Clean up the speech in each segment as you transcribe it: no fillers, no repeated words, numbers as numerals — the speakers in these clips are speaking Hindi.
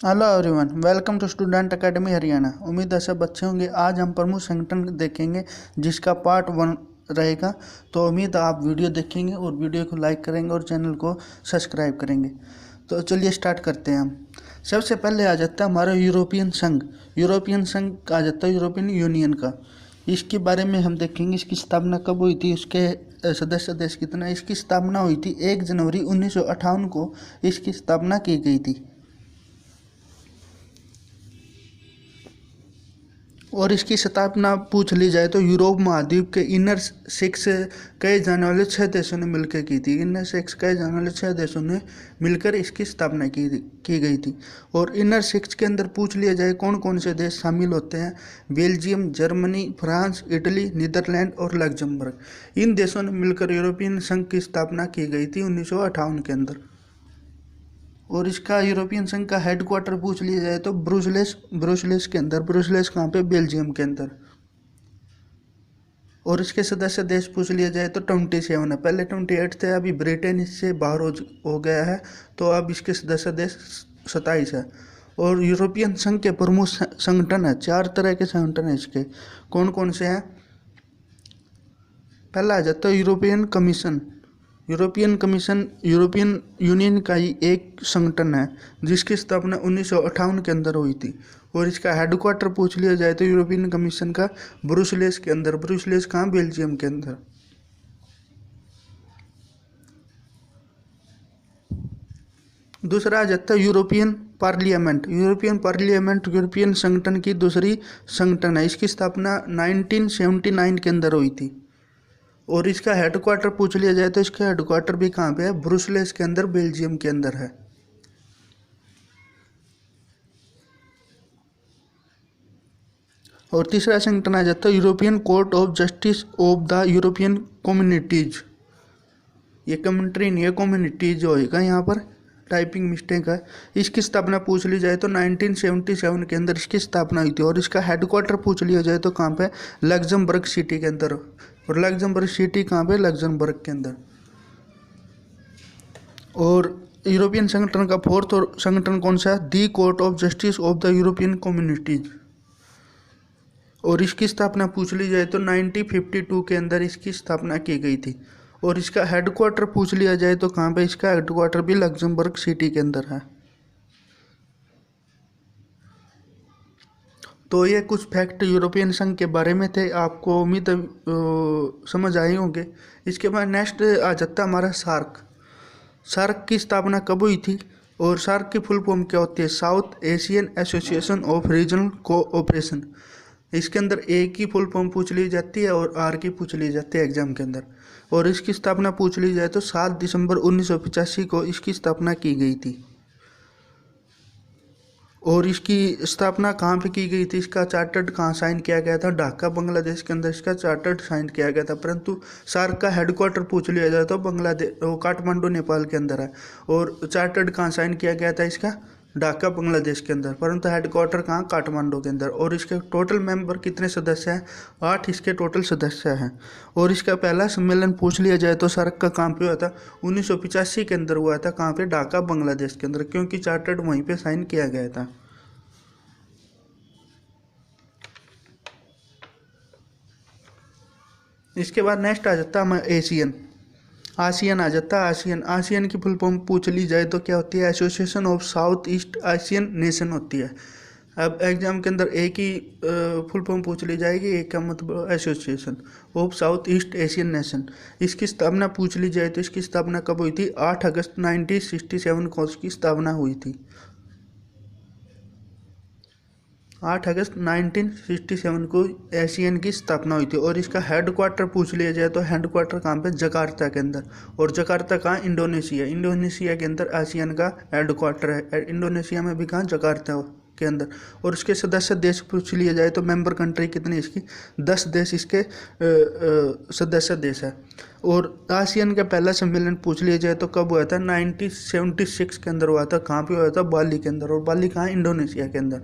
Hello everyone, welcome to student academy Haryana. उम्मीद है सब अच्छे होंगे। आज हम प्रमुख संगठन देखेंगे जिसका पार्ट 1 रहेगा। तो उम्मीद है आप वीडियो देखेंगे और वीडियो को लाइक करेंगे और चैनल को सब्सक्राइब करेंगे। तो चलिए स्टार्ट करते हैं हम। सबसे पहले आ जाता है हमारा यूरोपियन संघ। यूरोपियन संघ आ जाता है यूरोपियन यूनियन का। इसके बारे में हम देखेंगे इसकी स्थापना कब हुई थी, उसके सदस्य देश कितना। इसकी स्थापना हुई थी 1 जनवरी 1958 को इसकी स्थापना की गई थी। और इसकी स्थापना पूछ ली जाए तो यूरोप महाद्वीप के इनर सिक्स कहे जाने वाले 6 देशों ने मिलकर की थी। इनर सिक्स कहे जाने वाले 6 देशों ने मिलकर इसकी स्थापना की गई थी। और इनर सिक्स के अंदर पूछ लिया जाए कौन कौन से देश शामिल होते हैं, Belgium, Germany, France, Italy, Netherlands और लग्जमबर्ग। इन देशों ने मिलकर यूरोपियन संघ की स्थापना की गई थी 1958 के अंदर। और इसका यूरोपियन संघ का हेडक्वार्टर पूछ लिया जाए तो ब्रुसेल्स के अंदर। ब्रुसेल्स कहाँ पे? बेल्जियम के अंदर। और इसके सदस्य देश पूछ लिया जाए तो 27 है। पहले 28 थे, अभी ब्रिटेन इससे बाहर हो गया है, तो अब इसके सदस्य देश 27 है। और यूरोपियन संघ के प्रमुख संगठन है, 4 तरह के संगठन है इसके। कौन कौन से हैं? पहला आ जाता है European commission. European commission European union का ही एक संगठन है जिसकी स्थापना 1958 के अंदर हुई थी। और इसका हेडक्वार्टर पूछ लिया जाए तो यूरोपियन कमीशन का ब्रुसेल्स के अंदर। ब्रुसेल्स कहाँ? बेल्जियम के अंदर। दूसरा आ जाता है European parliament. European parliament European संगठन की दूसरी संगठन है। इसकी स्थापना 1979 के अंदर हुई थी। और इसका हेडक्वार्टर पूछ लिया जाए तो इसका हेडक्वार्टर भी कहाँ पे है? ब्रुसेल्स के अंदर, बेल्जियम के अंदर है। और तीसरा संगठन आ जाता है European court of justice of the European communities. ये कम्युनिटी नहीं है, कम्युनिटीज होएगा यहाँ पर, टाइपिंग मिस्टेक है। इसकी स्थापना पूछ ली जाए तो 1977 के अंदर इसकी स्थापना हुई थी। और इसका हेडक्वार्टर पूछ लिया जाए तो कहाँ पे? लग्जमबर्ग सिटी के अंदर। और लग्जमबर्ग सिटी कहाँ पे? लग्जमबर्ग के अंदर। और यूरोपियन संगठन का फोर्थ और संगठन कौन सा है? The court of justice of the European Communities. और इसकी स्थापना पूछ ली जाए तो 1952 के अंदर इसकी स्थापना की गई थी। और इसका हेडक्वार्टर पूछ लिया जाए तो कहाँ पे? इसका हेडक्वार्टर भी लग्जमबर्ग सिटी के अंदर है। तो ये कुछ फैक्ट यूरोपियन संघ के बारे में थे, आपको उम्मीद समझ आए होंगे। इसके बाद नेक्स्ट आ जाता है हमारा सार्क। सार्क की स्थापना कब हुई थी और सार्क की फुल फॉर्म क्या होती है? South Asian association of regional cooperation. इसके अंदर ए की फुल फॉर्म पूछ ली जाती है और आर की पूछ ली जाती है एग्जाम के अंदर। और इसकी स्थापना पूछ ली जाए तो 7 दिसंबर 1985 को इसकी स्थापना की गई थी। और इसकी स्थापना कहाँ पे की गई थी? इसका चार्टर्ड कहाँ साइन किया गया था? ढाका बांग्लादेश के अंदर इसका चार्टर्ड साइन किया गया था। परंतु सार्क का हेडक्वार्टर पूछ लिया जाए तो काठमांडू नेपाल के अंदर है। और चार्टर्ड कहाँ साइन किया गया था? इसका ढाका बांग्लादेश के अंदर। परंतु हेडक्वार्टर कहाँ? काठमांडू के अंदर। और इसके टोटल मेंबर कितने सदस्य हैं? 8 इसके टोटल सदस्य हैं। और इसका पहला सम्मेलन पूछ लिया जाए तो सार्क का कहाँ पे हुआ था? 1985 के अंदर हुआ था। कहाँ पे? ढाका बांग्लादेश के अंदर, क्योंकि चार्टर्ड वहीं पे साइन किया गया था। इसके बाद नेक्स्ट आ जाता है एशियन। आसियन आ जाता है। आसियन की फुल फॉर्म पूछ ली जाए तो क्या होती है? Association of south east Asian nation होती है। अब एग्जाम के अंदर ए की फुल फॉर्म पूछ ली जाएगी। ए का मतलब association of south east Asian nation. इसकी स्थापना पूछ ली जाए तो इसकी स्थापना कब हुई थी? 8 अगस्त 1967 को इसकी स्थापना हुई थी। 8 अगस्त 1967 को एशियन की स्थापना हुई थी। और इसका हेडक्वार्टर पूछ लिया जाए तो हेडक्वार्टर कहाँ पे? जकार्ता के अंदर। और जकार्ता कहाँ? इंडोनेशिया। इंडोनेशिया के अंदर एशियन का हेडक्वार्टर है। इंडोनेशिया में भी कहाँ? जकार्ता के अंदर। और इसके सदस्य देश पूछ लिया जाए तो मेंबर कंट्री कितनी इसकी? 10 देश इसके सदस्य देश है। और आसियन का पहला सम्मेलन पूछ लिया जाए तो कब हुआ था? 1976 के अंदर हुआ था। कहाँ पे हुआ था? बाली के अंदर। और बाली कहाँ? इंडोनेशिया के अंदर।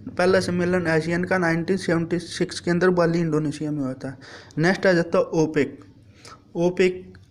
पहला सम्मेलन एशियन का 1976 के अंदर बाली इंडोनेशिया में हुआ था। नेक्स्ट आ जाता है ओपेक।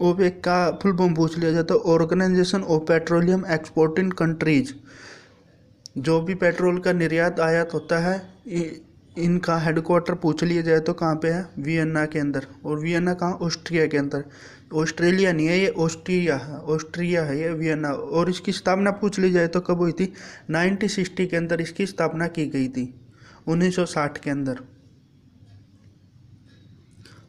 ओपेक का फुल फॉर्म पूछ लिया जाता है organisation of petroleum exporting countries. जो भी पेट्रोल का निर्यात आयात होता है, इनका हेडक्वार्टर पूछ लिया जाए तो कहाँ पे है? वियना के अंदर। और वियना कहाँ? ऑस्ट्रिया के अंदर। ऑस्ट्रेलिया नहीं है ये, ऑस्ट्रिया है, ऑस्ट्रिया है ये वियना। और इसकी स्थापना पूछ ली जाए तो कब हुई थी? 1960 के अंदर इसकी स्थापना की गई थी, 1960 के अंदर।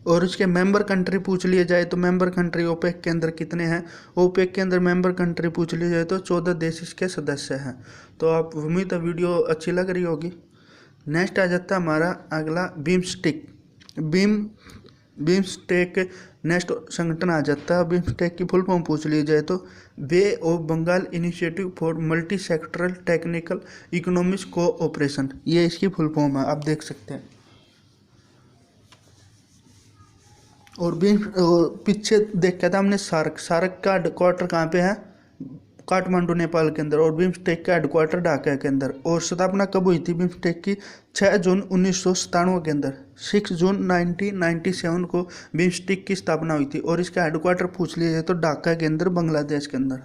और इसके मेंबर कंट्री पूछ लिए जाए तो मेंबर कंट्री ओपेक के अंदर कितने हैं? ओपेक के अंदर मेंबर कंट्री पूछ लिए जाए तो 14 देश इसके सदस्य हैं। तो आप उम्मीद है वीडियो अच्छी लग रही होगी। नेक्स्ट आ जाता है हमारा अगला बिम्स्टेक। बिम्स्टेक नेक्स्ट संगठन आ जाता है। बिम्स्टेक की फुल फॉर्म पूछ ली जाए तो Bay of Bengal initiative for multi sectoral technical economics cooperation, ये इसकी फुल फॉर्म है, आप देख सकते हैं। और पीछे देखा था हमने सार्क। सार्क का हेडक्वार्टर कहाँ पे है? काठमांडू नेपाल के अंदर। और बिम्स्टेक का हेडक्वार्टर ढाका के अंदर। और स्थापना कब हुई थी बिम्स्टेक की? 6 जून 1997 के अंदर। 6 जून 1997 को बिम्स्टेक की स्थापना हुई थी। और इसका हेडक्वार्टर पूछ लिया जाए तो ढाका के अंदर, बांग्लादेश के अंदर।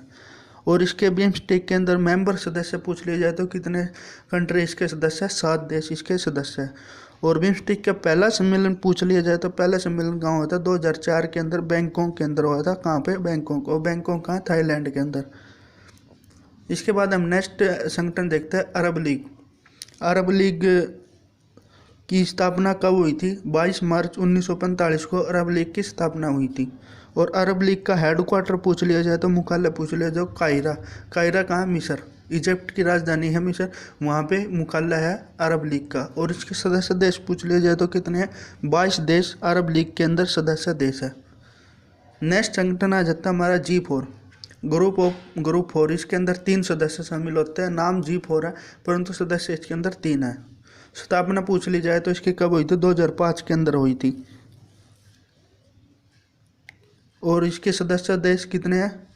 और इसके बिम्स्टेक के अंदर मेंबर सदस्य पूछ लिया जाए तो कितने कंट्री इसके सदस्य हैं? 7 देश इसके सदस्य हैं। और बिम्स्टेक का पहला सम्मेलन पूछ लिया जाए तो पहला सम्मेलन कहाँ हुआ था? 2004 के अंदर बैंकॉक के अंदर हुआ था। कहाँ पे? बैंकॉक। और बैंकॉक कहाँ? थाईलैंड के अंदर। इसके बाद हम नेक्स्ट संगठन देखते हैं, अरब लीग। अरब लीग की स्थापना कब हुई थी? 22 मार्च 1945 को अरब लीग की स्थापना हुई थी। और अरब लीग का हेडक्वार्टर पूछ लिया जाए तो मुख्यालय पूछ लिया जाए कायरा। कायरा कहाँ? मिस्र। इजिप्ट की राजधानी है मिस्र, वहाँ पे मुख्यालय है अरब लीग का। और इसके सदस्य देश पूछ लिया जाए तो कितने हैं? 22 देश अरब लीग के अंदर सदस्य देश है। नेक्स्ट संगठन आ जाता है हमारा G4, ग्रुप 4। इसके अंदर 3 सदस्य शामिल होते हैं। नाम G4 है परंतु सदस्य इसके अंदर 3 है। स्थापना पूछ ली जाए तो इसकी कब हुई थी? 2005 के अंदर हुई थी। और इसके सदस्य देश कितने हैं?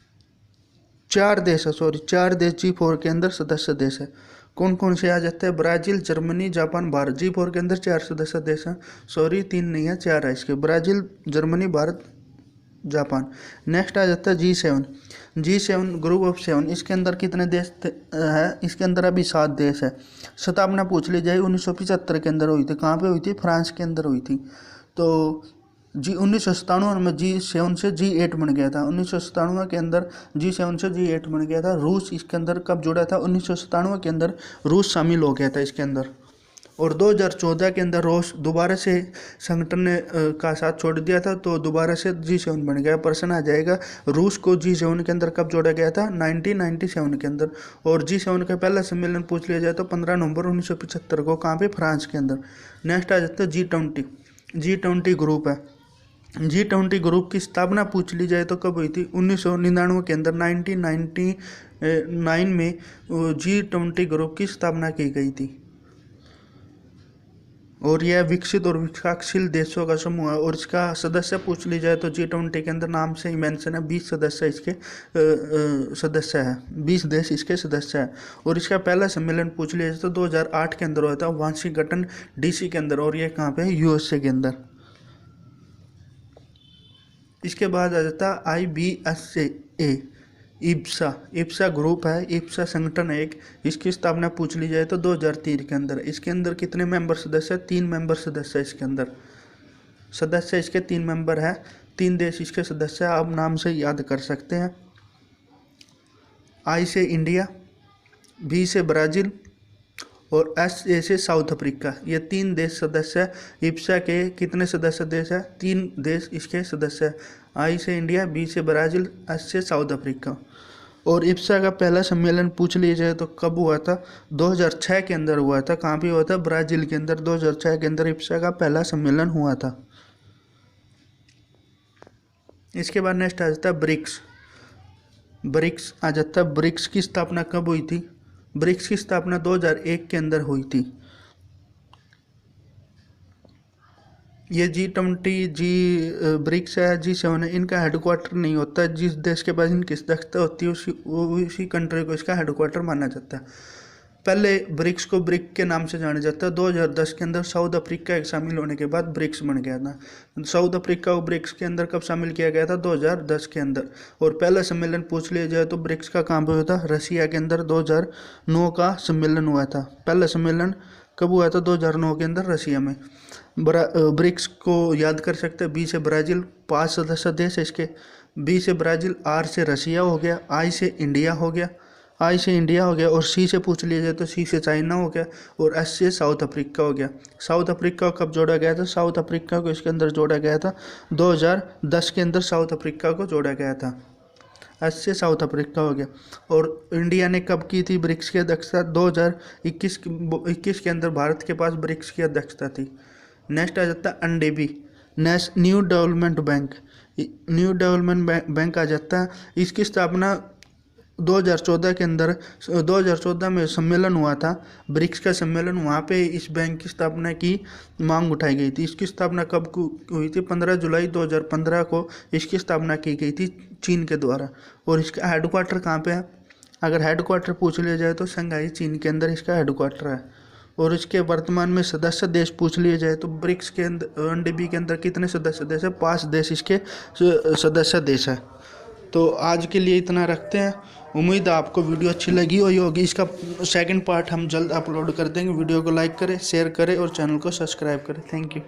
4 देश है, 4 देश G4 के अंदर सदस्य देश है। कौन कौन से आ जाते हैं? Brazil, Germany, Japan, Bharat. G4 के अंदर 4 सदस्य देश हैं, 3 नहीं है, 4 है इसके। Brazil, Germany, Bharat, Japan. Next आ जाता है G7 ग्रुप ऑफ 7। इसके अंदर कितने देश है? इसके अंदर अभी 7 देश है। स्थापना पूछ ली जाए 1975 के अंदर हुई थी। कहाँ पे हुई थी? फ्रांस के अंदर हुई थी। तो 1997 में G7 से G8 बन गया था। 1997 के अंदर G7 से G8 बन गया था। रूस इसके अंदर कब जुड़ा था? 1997 के अंदर रूस शामिल हो गया था इसके अंदर। और 2014 के अंदर रूस दोबारा से संगठन ने का साथ छोड़ दिया था, तो दोबारा से G7 बन गया। प्रश्न आ जाएगा रूस को G7 के अंदर कब जोड़ा गया था? 1997 के अंदर। और G7 का पहला सम्मेलन पूछ लिया जाए तो 15 नवंबर 1975 को। कहाँ पे? फ्रांस के अंदर। नेक्स्ट आ जाता है G20 ग्रुप है। G20 ग्रुप की स्थापना पूछ ली जाए तो कब हुई थी? 1999 के अंदर। 1999 में G20 ग्रुप की स्थापना की गई थी। और यह विकसित और विकासशील देशों का समूह है। और इसका सदस्य पूछ ली जाए तो G20 के अंदर नाम से ही मेंशन है, 20 सदस्य इसके सदस्य है, 20 देश इसके सदस्य है। और इसका पहला सम्मेलन पूछ लिया जाए तो 2008 के अंदर हुआ था, वाशिंगटन DC के अंदर। और ये कहाँ पे है? USA के अंदर। इसके बाद आ जाता है IBSA, इब्सा ग्रुप है, इब्सा संगठन है एक। इसकी स्थापना पूछ ली जाए तो 2003 के अंदर। इसके अंदर कितने मेंबर सदस्य हैं? 3 मेंबर सदस्य इसके अंदर। सदस्य इसके 3 मेंबर है, 3 देश इसके सदस्य हैं, आप नाम से याद कर सकते हैं। I से इंडिया, B से ब्राज़ील और SA से साउथ अफ्रीका। ये 3 देश सदस्य है। इब्सा के कितने सदस्य देश है? 3 देश इसके सदस्य है। I से इंडिया, B से ब्राज़ील, S से साउथ अफ्रीका। और इब्सा का पहला सम्मेलन पूछ लिया जाए तो कब हुआ था? 2006 के अंदर हुआ था। कहाँ पे हुआ था? ब्राज़ील के अंदर। 2006 के अंदर इब्सा का पहला सम्मेलन हुआ था। इसके बाद नेक्स्ट आ जाता है ब्रिक्स आ जाता है। ब्रिक्स की स्थापना कब हुई थी? ब्रिक्स की स्थापना 2001 के अंदर हुई थी। ये G20 ब्रिक्स है, G7 है, इनका हेडक्वार्टर नहीं होता। जिस देश के पास इनकी सदस्यता होती है उसी कंट्री को इसका हेडक्वार्टर माना जाता है। पहले ब्रिक्स को ब्रिक के नाम से जाना जाता है। 2010 के अंदर साउथ अफ्रीका एक शामिल होने के बाद ब्रिक्स बन गया था। साउथ अफ्रीका को ब्रिक्स के अंदर कब शामिल किया गया था? 2010 के अंदर। और पहला सम्मेलन पूछ लिया जाए तो ब्रिक्स का कहाँ पे हुआ था? रसिया के अंदर 2009 का सम्मेलन हुआ था। पहला सम्मेलन कब हुआ था? 2009 के अंदर रसिया में। ब्रिक्स को याद कर सकते हैं। बी से ब्राज़ील, 5 सदस्य देश है इसके। बी से ब्राज़ील, आर से रसिया हो गया, आई से इंडिया हो गया, और सी से पूछ लिया जाए तो सी से चाइना हो गया, और एस से साउथ अफ्रीका हो गया। साउथ अफ्रीका को कब जोड़ा गया था? साउथ अफ्रीका को इसके अंदर जोड़ा गया था 2010 के अंदर साउथ अफ्रीका को जोड़ा गया था। एस से साउथ अफ्रीका हो गया। और इंडिया ने कब की थी ब्रिक्स की अध्यक्षता? 2021 के अंदर भारत के पास ब्रिक्स की अध्यक्षता थी। नेक्स्ट आ जाता है एनडीबी, न्यू डेवलपमेंट बैंक आ जाता है। इसकी स्थापना 2014 के अंदर 2014 में सम्मेलन हुआ था, ब्रिक्स का सम्मेलन। वहाँ पे इस बैंक की स्थापना की मांग उठाई गई थी। इसकी स्थापना कब हुई थी? 15 जुलाई 2015 को इसकी स्थापना की गई थी चीन के द्वारा। और इसका हेडक्वार्टर कहाँ पे है? अगर हेडक्वार्टर पूछ लिया जाए तो शंघाई चीन के अंदर इसका हेडक्वार्टर है। और इसके वर्तमान में सदस्य देश पूछ लिए जाए तो ब्रिक्स के अंदर, एनडीबी के अंदर कितने सदस्य देश है? 5 देश इसके सदस्य देश है। तो आज के लिए इतना रखते हैं। उम्मीद है आपको वीडियो अच्छी लगी होगी। इसका सेकंड पार्ट हम जल्द अपलोड कर देंगे। वीडियो को लाइक करें, शेयर करें और चैनल को सब्सक्राइब करें। Thank you.